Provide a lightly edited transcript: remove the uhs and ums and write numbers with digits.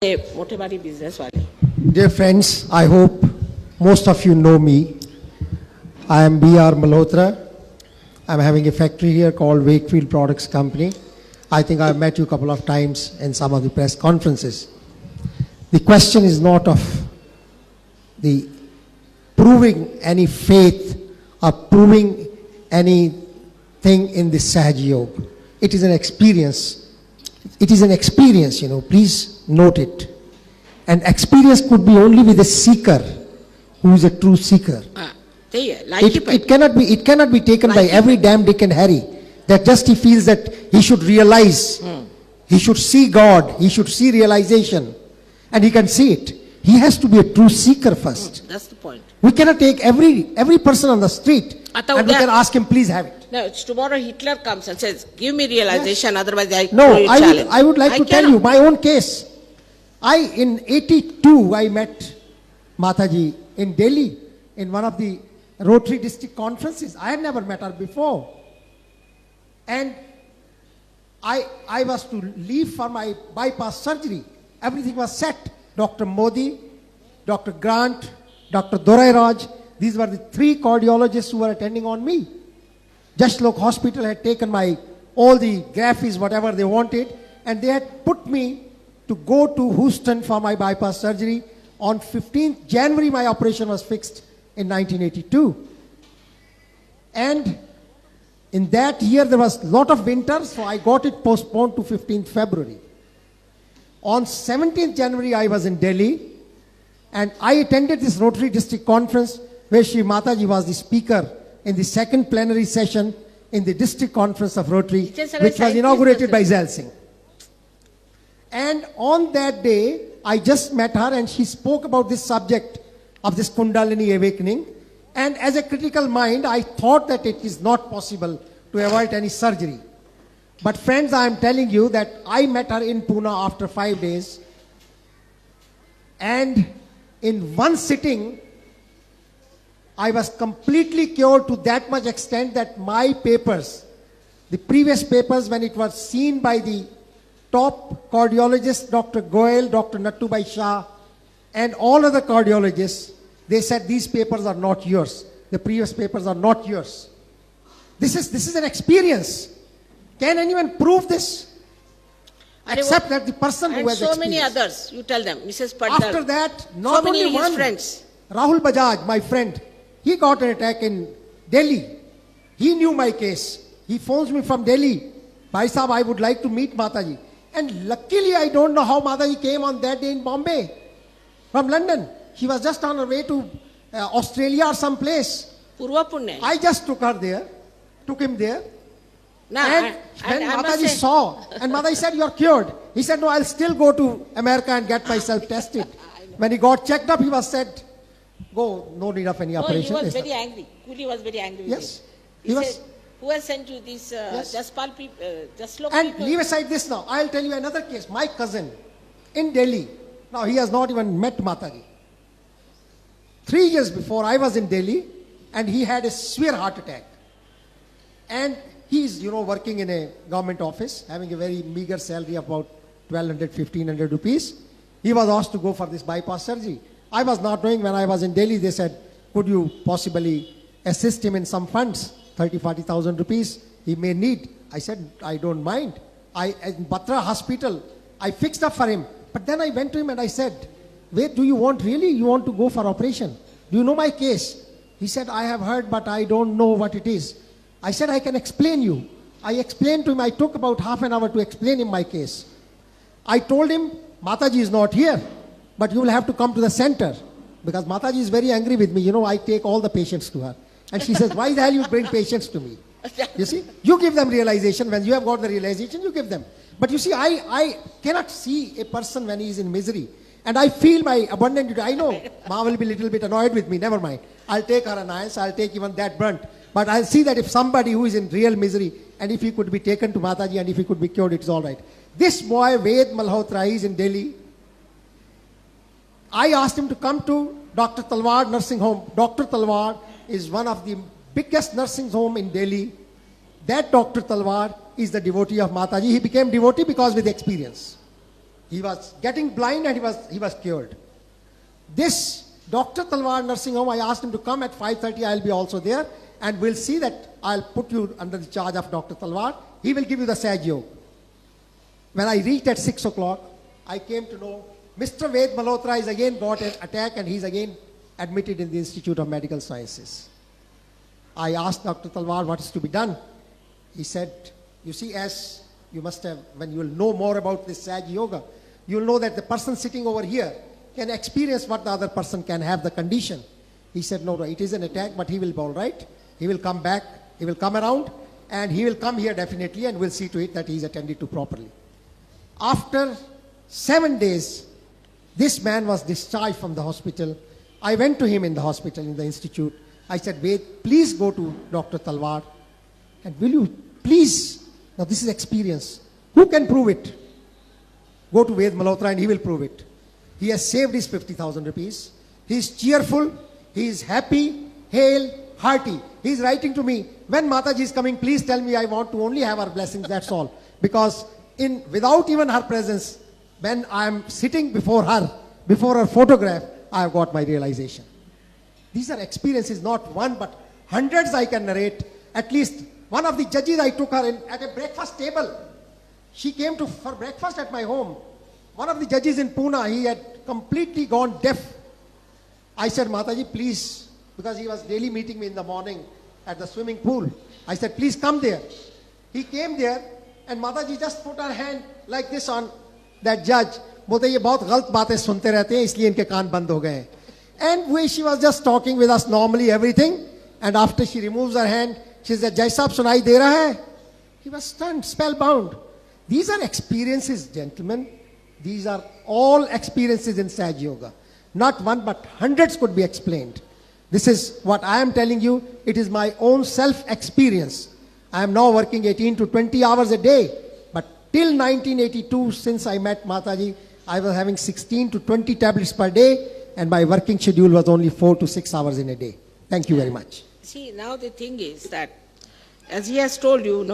Dear friends, I hope most of you know me. I am B.R. Malhotra. I'm having a factory here called Wakefield Products Company. I think I've met you a couple of times in some of the press conferences. The question is not of the proving any faith or proving anything in this Sahaj Yoga. It is an experience. It is an experience, please note it. And experience could be only with a seeker who is a true seeker. It cannot be taken by every damn Dick and Harry that just he feels that he should realize, he should see God, he should see realization, and he can see it. He has to be a true seeker first. That's the point. We cannot take every person on the street and we can ask him, please have it. No, it's tomorrow Hitler comes and says, give me realization, otherwise I would like to tell you my own case. In 82, I met Mataji in Delhi in one of the Rotary district conferences. I had never met her before. And I was to leave for my bypass surgery. Everything was set. Dr. Modi, Dr. Grant, Dr. Dorai Raj, these were the three cardiologists who were attending on me. Jashlok Hospital had taken all the graphies, whatever they wanted, and they had put me to go to Houston for my bypass surgery. On 15th January, my operation was fixed in 1982. And in that year, there was a lot of winter, so I got it postponed to 15th February. On 17th January, I was in Delhi, and I attended this Rotary District Conference where Shri Mataji was the speaker in the second plenary session in the District Conference of Rotary, which was inaugurated by Zail Singh. And on that day, I just met her and she spoke about this subject of this Kundalini awakening. And as a critical mind, I thought that it is not possible to avoid any surgery. But friends, I am telling you that I met her in Pune after 5 days. And in one sitting, I was completely cured to that much extent that my papers, the previous papers when it was seen by the top cardiologists, Dr. Goel, Dr. Nattubai Shah, and all other cardiologists, they said these papers are not yours. The previous papers are not yours. This is an experience. Can anyone prove this? Except that the person who has so many others, you tell them, Mrs. Paddal. After that, not so only one. Friends. Rahul Bajaj, my friend, he got an attack in Delhi. He knew my case. He phones me from Delhi. Bhai Sahab, I would like to meet Mataji. And luckily, I don't know how Mataji came on that day in Bombay from London. She was just on her way to Australia or some place. Purva Punya. I just took him there. No, and Mataji saw, and Mataji said, you're cured. He said, no, I'll still go to America and get myself tested. When he got checked up, he was said, go, no need of any operation. He was very angry. Kuli was very angry with Yes. him. He said, who has sent you these Jaspal people, Jaslok And people? leave aside this now. I'll tell you another case. My cousin in Delhi, now he has not even met Mataji. 3 years before, I was in Delhi and he had a severe heart attack. And he's, working in a government office, having a very meager salary of about 1,200, 1,500 rupees. He was asked to go for this bypass surgery. I was not knowing. When I was in Delhi, they said, could you possibly assist him in some funds, 30, 40,000 rupees he may need. I said, I don't mind. In Batra Hospital, I fixed up for him. But then I went to him and I said, wait, do you want to go for operation? Do you know my case? He said, I have heard, but I don't know what it is. I said, I can explain you. I explained to him, I took about half an hour to explain him my case. I told him, Mataji is not here, but you will have to come to the center. Because Mataji is very angry with me. I take all the patients to her. And she says, why the hell you bring patients to me? You see, you give them realization. When you have got the realization, you give them. But you see, I cannot see a person when he is in misery. And I feel my abundant duty. I know Ma will be a little bit annoyed with me. Never mind. I'll take her annoyance. I'll take even that brunt. But I'll see that if somebody who is in real misery, and if he could be taken to Mataji and if he could be cured, it's all right. This boy, Ved Malhotra, is in Delhi. I asked him to come to Dr. Talwar nursing home. Dr. Talwar is one of the biggest nursing home in Delhi. That Dr. Talwar is the devotee of Mataji. He became devotee because with experience. He was getting blind and he was cured. This Dr. Talwar nursing home, I asked him to come at 5:30. I'll be also there, and we'll see that I'll put you under the charge of Dr. Talwar. He will give you the Saj Yoga. When I reached at 6 o'clock, I came to know Mr. Ved Malhotra has again got an attack and he's again admitted in the Institute of Medical Sciences. I asked Dr. Talwar what is to be done. He said, you see, as you must have, when you will know more about this Saj Yoga, you will know that the person sitting over here can experience what the other person can have, the condition. He said, no, it is an attack, but he will be all right. He will come back, he will come around, and he will come here definitely, and we'll see to it that he is attended to properly. After 7 days, this man was discharged from the hospital. I went to him in the hospital, in the institute. I said, Ved, please go to Dr. Talwar, and will you please, now this is experience. Who can prove it? Go to Ved Malhotra and he will prove it. He has saved his 50,000 rupees. He is cheerful. He is happy, hale, hearty. He is writing to me, when Mataji is coming, please tell me, I want to only have her blessings, that's all. Because without even her presence, when I am sitting before her photograph, I have got my realization. These are experiences, not one, but hundreds I can narrate. At least one of the judges, I took her at a breakfast table. She came for breakfast at my home. One of the judges in Pune, he had completely gone deaf. I said, Mataji, please, because he was daily meeting me in the morning at the swimming pool. I said, please come there. He came there, and Mataji just put her hand like this on that judge. बोलते ये बहुत गलत बातें सुनते रहते हैं, इसलिए इनके कान बंद हो गए. And she was just talking with us normally, everything. And after she removes her hand, she said, Jai Sahab, सुनाई दे रहा है? He was stunned, spellbound. These are experiences, gentlemen. These are all experiences in Saj Yoga. Not one, but hundreds could be explained. This is what I am telling you. It is my own self-experience. I am now working 18 to 20 hours a day. But till 1982, since I met Mataji, I was having 16 to 20 tablets per day, and my working schedule was only 4 to 6 hours in a day. Thank you very much. See, now the thing is that, as he has told you,